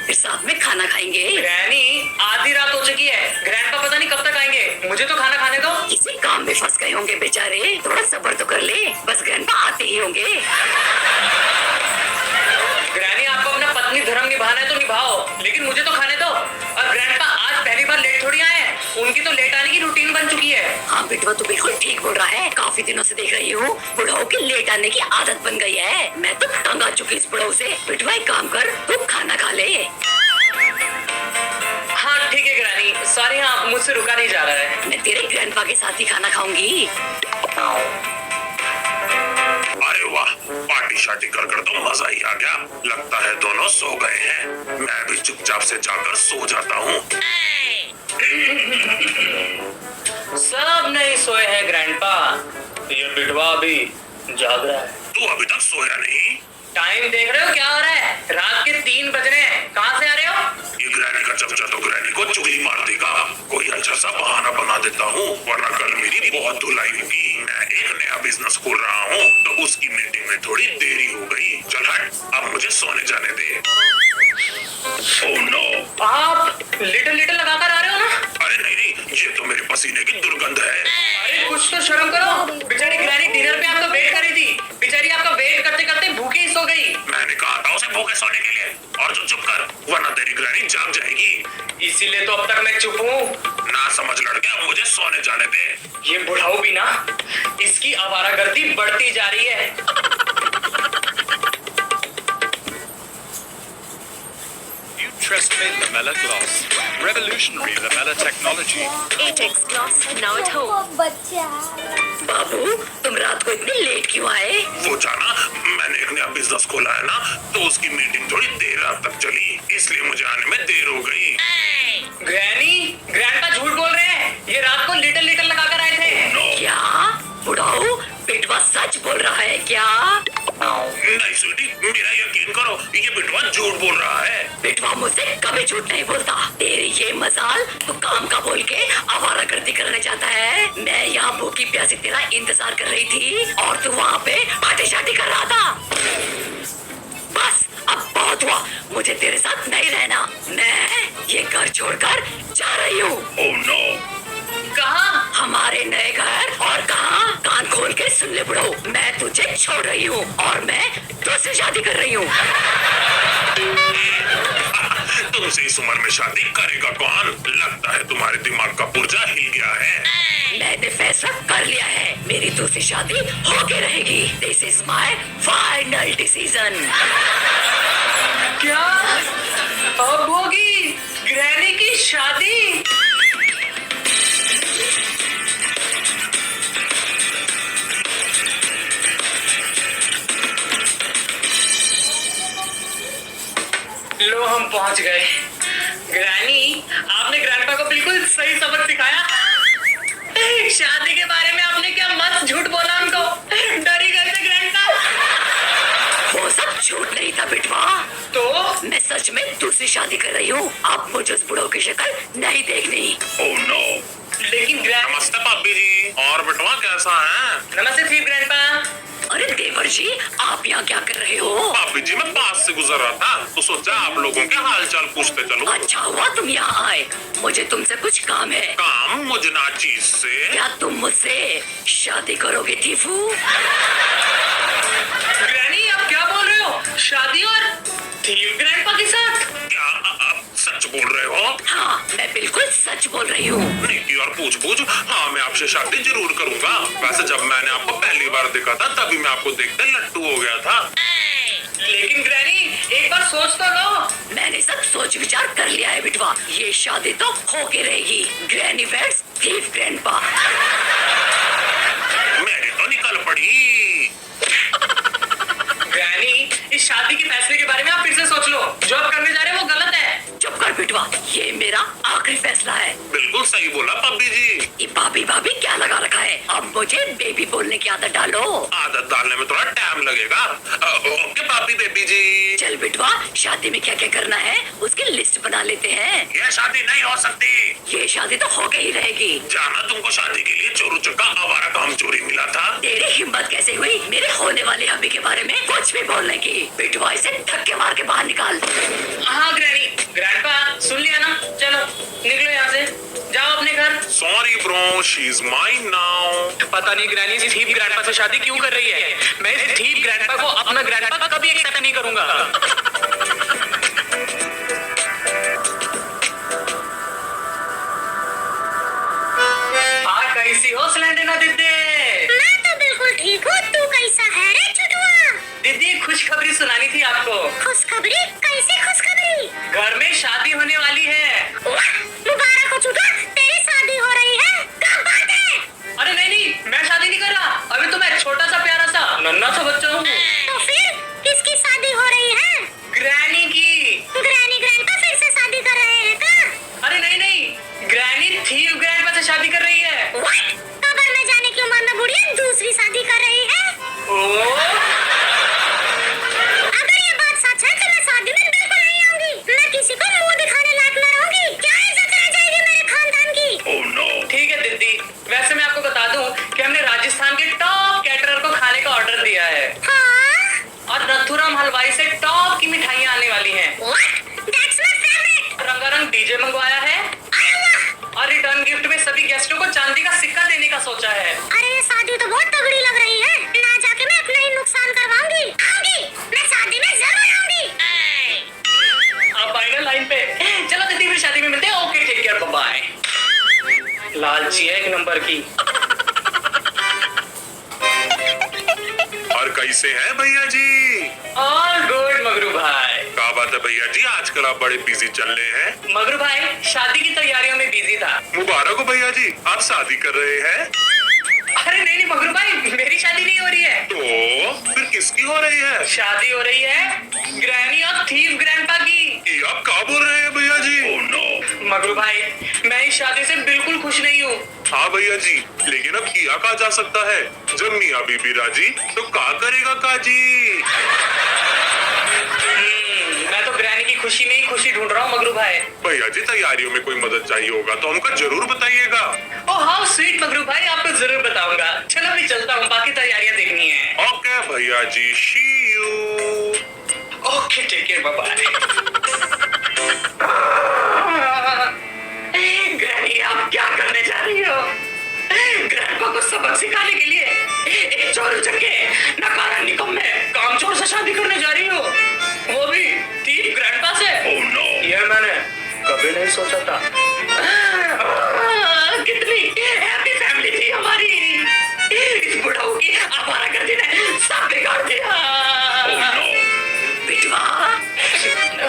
फिर साथ में खाना खाएंगे। ग्रैनी, आधी रात हो चुकी है, ग्रैंडपा पता नहीं कब तक आएंगे, मुझे तो खाना खाने दो। किसी काम में फंस गए होंगे बेचारे, थोड़ा सब्र तो कर ले, बस ग्रैंडपा आते ही होंगे। ग्रैनी, आपको अपना पत्नी धर्म निभाना है तो निभाओ, लेकिन मुझे तो खाने दो। और ग्रैंडपा आज पहली बार लेट थोड़ी आए हैं, उनकी तो लेट आने की रूटीन बन चुकी है। हाँ बिटवा, तू बिल्कुल ठीक बोल रहा है। काफी दिनों से देख रही हूँ बुढ़ाओं की लेट आने की आदत बन गई है। मैं तो तंग आ चुकी इस बुढ़ाओं से। बिटवा एक काम कर, तू खाना खा ले। हाँ ठीक है ग्रैनी, सॉरी, हाँ मुझसे रुका नहीं जा रहा है। मैं तेरे ग्रैंडपा के साथ ही खाना खाऊंगी। अरे वाह, पार्टी शार्टी कर कर तो मजा ही आ गया। लगता है दोनों सो गए हैं। मैं भी चुपचाप से जाकर सो जाता हूँ। सब नहीं सोए हैं ग्रैंडपा, ये बिटवा अभी जाग रहा है। तू अभी तक सोया नहीं? टाइम देख रहे हो क्या हो रहा है? रात के 3 बज रहे हैं, कहाँ से आ रहे हो? ये ग्रैनी का चमचा तो ग्रैनी को चुगली मार देगा। कोई अच्छा सा बहाना बना देता हूँ, वरना कल मेरी बहुत धुलाई होगी। मैं एक नया बिजनेस खोल रहा हूँ, तो उसकी मीटिंग में थोड़ी देरी हो गई। चल हट, अब मुझे सोने जाने दे। ओह नो, आप लिटिल लिटिल लगाकर आ रहे हो ना? अरे नहीं, ये तो मेरे पसीने की दुर्गंध है। अरे कुछ तो शर्म करो। बेचारी ग्रैनी डिनर पे आपका वेट कर रही थी, बेचारी आपका वेट करते करते भूखी ही सो गई। मैंने कहा था उसे भूखे सोने के लिए, और तू चुप कर, वरना तेरी ग्रैनी जाग जाएगी। इसीलिए तो अब तक मैं चुप हूँ। ना समझ लड़के, मुझे सोने जाने दे। ये बुढ़ाऊ भी ना, इसकी आवारागर्दी बढ़ती जा रही है। Tresemme Lamella Gloss. Revolutionary Lamella technology. 8X Gloss now at home. बच्चा बाबू, तुम रात को इतनी लेट क्यों आए? वो जाना, मैंने एक नया बिजनेस खोला है ना, तो उसकी मीटिंग थोड़ी देर रात तक चली, इसलिए मुझे आने में देर हो गई। ग्रैनी, ग्रैंडपा झूठ बोल रहे हैं, ये रात को लिटिल लिटिल लगाकर आए थे। क्या बुढ़ाऊ, बिटवा सच बोल रहा है क्या? नहीं स्वीटी, मेरा यकीन करो, ये बिटवा झूठ बोल रहा है। बिटवा मुझसे कभी झूठ नहीं बोलता। तेरी ये मजाल, तू काम का बोल के आवारागर्दी करने जाता है। मैं यहाँ भूखी प्यासी तेरा इंतजार कर रही थी और तू वहाँ पे पार्टी शार्टी कर रहा था। बस अब बहुत हुआ, मुझे तेरे साथ नहीं रहना। मैं ये घर छोड़कर जा रही हूँ। ओह नो, कहाँ? हमारे नए घर। और कहाँ? कान खोल के सुन ले बुढ़ो, मैं तुझे छोड़ रही हूँ और मैं तुझसे शादी कर रही हूँ। तुमसे इस उम्र में शादी करेगा कौन? लगता है तुम्हारे दिमाग का पुर्जा हिल गया है। मैंने फैसला कर लिया है, मेरी दूसरी शादी होके रहेगी। This is my final decision. क्या अब होगी ग्रैनी की शादी? लो हम पहुंच गए। ग्रैनी, आपने ग्रैंडपा को बिल्कुल सही सबक सिखाया। शादी के बारे में आपने क्या मस्त झूठ बोला उनको, डरी गए थे ग्रैंडपा। वो सब झूठ नहीं था बिटवा, तो मैं सच में दूसरी शादी कर रही हूँ। अब मुझे उस बुढ़ो की शक्ल नहीं देखनी। ओह नो, लेकिन ग्रैंड नमस्ते भाभी जी, और बिटवा कैसा है? नमस्ते चीफ ग्रैंडपा। अरे देवर जी, आप यहाँ क्या कर रहे हो? भाभी जी, मैं पास से गुजर रहा था, तो सोचा आप लोगों के हाल चाल पूछते चलो। अच्छा हुआ तुम यहाँ आए, मुझे तुमसे कुछ काम है। काम मुझे ना चीज से। क्या तुम मुझसे शादी करोगे टीफू? ग्रैनी, आप क्या बोल रहे हो? शादी और थीव ग्रैंडपा के साथ? क्या आप सच बोल रहे हो? हाँ, मैं बिल्कुल सच बोल रही हूँ। निकी और पूछ हाँ, मैं आपसे शादी जरूर करूंगा। वैसे जब मैंने आपको पहली बार देखा था, तभी मैं आपको देखते लट्टू हो गया था। लेकिन ग्रैनी, एक बार सोच तो लो। मैंने सब सोच विचार कर लिया है बिटवा, ये शादी तो होके रहेगी। Granny weds thief grandpa. मेरी तो निकल पड़ी। ग्रैनी, इस शादी के फैसले के बारे में आप फिर से सोच लो। जो आप करने जा रहे हैं वो गलत है। चुप कर बिटवा, ये मेरा आखिरी फैसला है। बिल्कुल सही बोला भाभी जी। ये भाभी भाभी क्या लगा रखा है? अब मुझे बेबी बोलने की आदत डालो। आदत डालने में थोड़ा टाइम लगेगा। ओके भाभी बेबी जी। चल बिटवा, शादी में क्या क्या करना है उसकी लिस्ट बना लेते हैं। ये शादी नहीं हो सकती। ये शादी तो होके ही रहेगी। जाना, तुमको शादी के लिए चोरू चक्का आवारा काम चोरी मिला था। तेरी हिम्मत कैसे हुई मेरे होने वाले हबी के बारे में कुछ भी बोलने की? बिटवा, इसे धक्के मार के बाहर निकाल। हाँ granny, from, she is mine now. पता नहीं ग्रैनी इस थीप ग्रैंडपा से शादी क्यों कर रही है। मैं इस थीप ग्रैंडपा को अपना ग्रैंडपा कभी एक्सेप्ट नहीं करूंगा। कैसी हो सिलेंडर दीदी? मैं तो बिल्कुल ठीक हूँ। तू कैसा है रे छुटुआ? दीदी खुशखबरी सुनानी थी आपको। खुशखबरी? कैसी खुशखबरी? घर में शादी होने वाली है। मुबारक हो छुटुआ, तेरी शादी हो रही है। क्या बात है? अरे नहीं, मैं शादी नहीं कर रहा। अभी तो मैं छोटा सा प्यारा सा नन्हा सा बच्चा हूँ। तो फिर किसकी शादी हो रही है? ग्रैनी की। ग्रैनी ग्रैंडपा फिर से शादी कर रहे हैं क्या? अरे नहीं, ग्रैनी थीव ग्रैंडपा से शादी कर रही है। कब्र में जाने की उम्र में बुढ़िया दूसरी शादी कर रही है। अगर ये बात सच है तो मैं शादी में बिल्कुल नहीं आऊंगी। मैं किसी को मुंह दिखाने लायक न रहूंगी। क्या इज्जत रह जाएगी मेरे खानदान की? ठीक है दीदी, वैसे मैं आपको बता दूं कि हमने राजस्थान के टॉप कैटरर को खाने का ऑर्डर दिया है। हाँ? और नथुराम हलवाई से टॉप की मिठाइयाँ आने वाली हैं। That's my favorite. रंगारंग डीजे मंगवाया है और रिटर्न गिफ्ट में सभी गेस्टों को चांदी का सिक्का देने का सोचा है। अरे ये शादी तो बहुत तगड़ी लग रही है। ना जाके मैं अपना ही नुकसान करवाऊंगी। आऊंगी, मैं शादी में जरूर आऊंगी। आप आए ना लाइन पे। चलो दीदी फिर शादी में मिलते हैं। Okay take care, bye. लालची है एक नंबर की। और कैसे हैं भैया जी? ऑल गुड मगरू भाई। क्या बात है भैया जी, आजकल आप बड़े बिजी चल रहे हैं। मगरू भाई शादी की तैयारियों में बिजी था। मुबारक हो भैया जी, आप शादी कर रहे हैं। अरे नहीं मगरू भाई, मेरी शादी नहीं हो रही है। तो फिर किसकी हो रही है? शादी हो रही है ग्रैनी और थीव ग्रैंडपा की। ये आप क्या बोल रहे हैं भैया जी? Oh no. मगरू भाई, मैं इस शादी से बिल्कुल खुश नहीं हूँ। हाँ भैया जी, लेकिन अब किया कहा जा सकता है। जब मियाँ बीबी राजी तो क्या करेगा काजी। मैं तो ग्रैनी की खुशी में ही खुशी ढूंढ रहा हूँ मगरू भाई। भैया जी तैयारियों में कोई मदद चाहिए होगा तो हमको जरूर बताइएगा। ओह हाउ स्वीट मगरू भाई, आपको जरूर बताऊंगा। चलो मैं चलता हूँ, बाकी तैयारियां देखनी है। ओके भैया ji, see you. Okay take care, bye bye. Granny आप क्या करने जा रही हो? ग्रैंडपा को सबक सिखाने के लिए एक चोर उचक्के नकारा निकम्मे कामचोर से शादी करने जा रही हो, वो भी थीव ग्रैंडपा से। ओह नो, ये मैंने कभी नहीं सोचा था। कितनी हैप्पी फैमिली थी हमारी। इस बुढ़ाऊ की आवारागर्दी ने सब बिगाड़ दिया। बिटवा,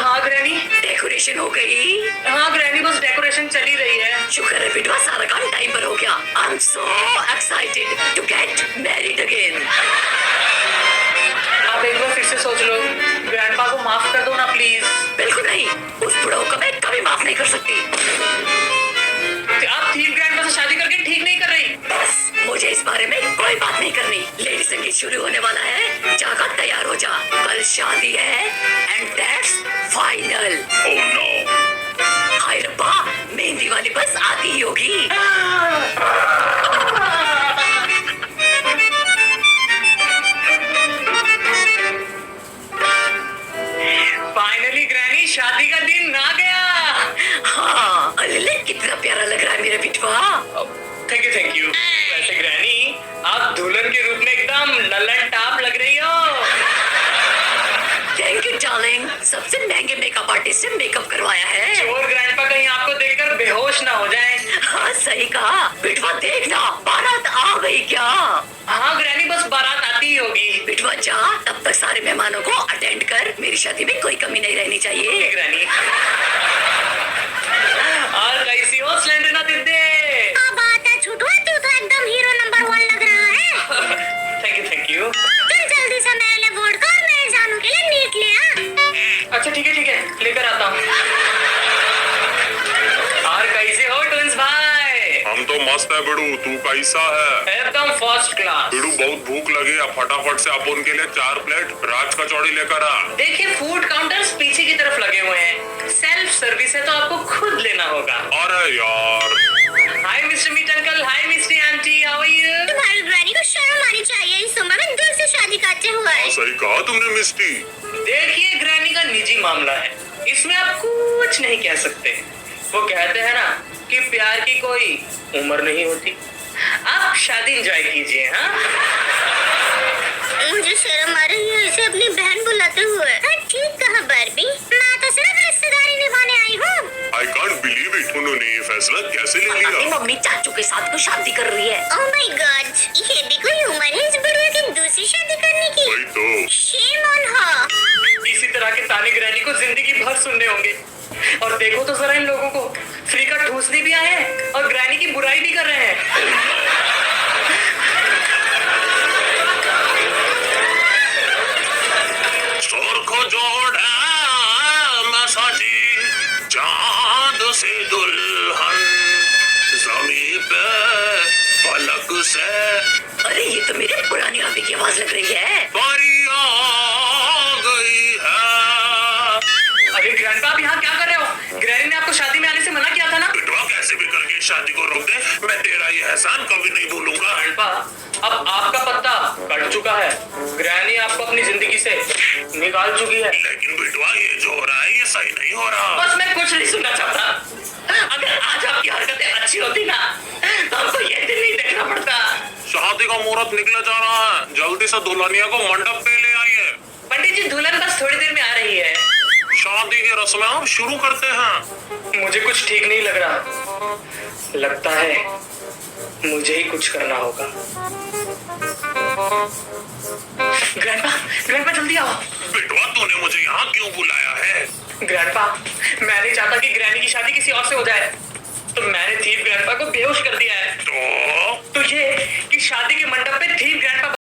हाँ ग्रैनी। डेकोरेशन हो गई? हाँ ग्रैनी, बस डेकोरेशन चली रही है। शुक्र है बिटवा, सारा काम टाइम पर हो गया। I am so excited to get married again. आप एक बार फिर से सोच लो। ग्रैंडपा को माफ कर दो ना प्लीज। बिल्कुल नहीं, उस बुढ़ाऊ को मैं कभी माफ नहीं कर सकती। आप थीव ग्रैंडपा से शादी करके ठीक नहीं कर रही। बस मुझे इस बारे में कोई बात नहीं करनी। लेडी संगीत शुरू होने वाला है, जाकर तैयार हो जा। कल शादी है and that's final. Oh no. हाय रब्बा, मेहंदी वाली बस आती ही होगी। फाइनली ग्रैनी, शादी का दिन आ गया। हाँ, अरे कितना प्यारा लग रहा है मेरा बिटवा। Thank you. वैसे ग्रैनी, आप दुल्हन के रूप में एकदम लल्लन टाप लग रही हो। थैंक यू डार्लिंग, सबसे महंगे मेकअप आर्टिस्ट से मेकअप करवाया है। चोर ग्रैंडपा कहीं आपको देखकर बेहोश ना हो जाए। हाँ सही कहा बिटवा, देखना बारात आ गई क्या। हाँ ग्रैनी, बस बारात आती ही होगी। बिटवा जा, तब तक सारे मेहमानों को अटेंड कर। मेरी शादी में कोई कमी नहीं रहनी चाहिए। ग्रैनी, और कैसी हो सिलेंडर दीदी? क्या बात है छुटुआ, तू तो एकदम हीरो नंबर 1 लग रहा है। Thank you. चल जल्दी से मेरे लिए वोडका और मेरे जानू के लिए मीट ले आ। अच्छा ठीक है, लेकर आता हूँ। और कैसे हो ट्विंस भाई? हम तो मस्त है बिड़ू, तू कैसा है? एकदम फर्स्ट क्लास। बिड़ू बहुत भूख लगी है, फटाफट से अपन के लिए 4 प्लेट राज कचौड़ी लेकर आ। देखिए फूड काउंटर्स पीछे की तरफ लगे हुए हैं। सेल्फ सर्विस है तो आपको खुद लेना होगा। अरे यार। Hi mister Meet uncle, hi Misty aunty, how are you? तुम्हारी ग्रैनी को शर्म आनी चाहिए इस उम्र में दिल से शादी करते हुए। सही कहा तुमने मिस्टी। देखिए ग्रैनी का निजी मामला है, इसमें आप कुछ नहीं कह सकते। वो कहते हैं ना कि प्यार की कोई उम्र नहीं होती। आप शादी एंजॉय कीजिए। हाँ, मुझे शर्म आ रही है इसे अपनी बहन बुलाते हुए। हाँ, ठीक कहा बार्बी, मैं तो सिर्फ रिश्तेदारी निभाने आई हूँ। I can't believe it. उन्होंने ये फैसला कैसे ले पता नहीं लिया? मम्मी चाचू के साथ को शादी कर रही है। ओह माय गॉड, ये भी कोई उम्र है इस बुढ़िया की दूसरी शादी करने की? वही तो। Shame on her. इसी तरह के ताने ग्रैनी को जिंदगी भर सुनने होंगे। और देखो तो जरा इन लोगों को, फ्री का ठूसने भी आए हैं और ग्रैनी की बुराई भी कर रहे हैं। शोर को जोड़ा मसाजी, चांद से दुल्हन, जमीन पे पलक से अरे ये तो मेरे पुरानी आदमी की आवाज लग रही है। बारी आ गई है। अरे ग्रैंडपा, आप यहाँ क्या कर रहे हो? ग्रैनी ने आपको शादी में आने से मना किया था ना? बेटवा कैसे भी करके इस शादी को रोक दे, मैं तेरा ये एहसान कभी नहीं भूलूंगा। ग्रैंडपा, अब आपका पत्ता कट चुका है। ग्रैनी आपको अपनी जिंदगी से निकाल चुकी है। लेकिन बेटवा ये जो हो रहा है ये सही नहीं हो रहा। बस मैं कुछ नहीं सुनना चाहता। अगर आज आपकी हरकतें अच्छी होती ना तो हमको ये दिन नहीं देखना पड़ता। शादी का मुहूर्त निकला जा रहा है, जल्दी से दुल्हनिया को मंडप पे ले आइए। पंडित जी, दुल्हन बस थोड़ी देर में आ रही है। शादी की रस्में अब शुरू करते हैं। मुझे कुछ ठीक नहीं लग रहा। लगता है मुझे ही कुछ करना होगा। ग्रैंडपा, ग्रैंडपा जल्दी आओ। बेटवा तूने मुझे यहाँ क्यों बुलाया है? ग्रैंडपा, मैं नहीं चाहता कि ग्रैनी की शादी किसी और से हो जाए, तो मैंने थीव ग्रैंडपा को बेहोश कर दिया है। तो तो ये कि शादी के मंडप पे थीव ग्रैंडपा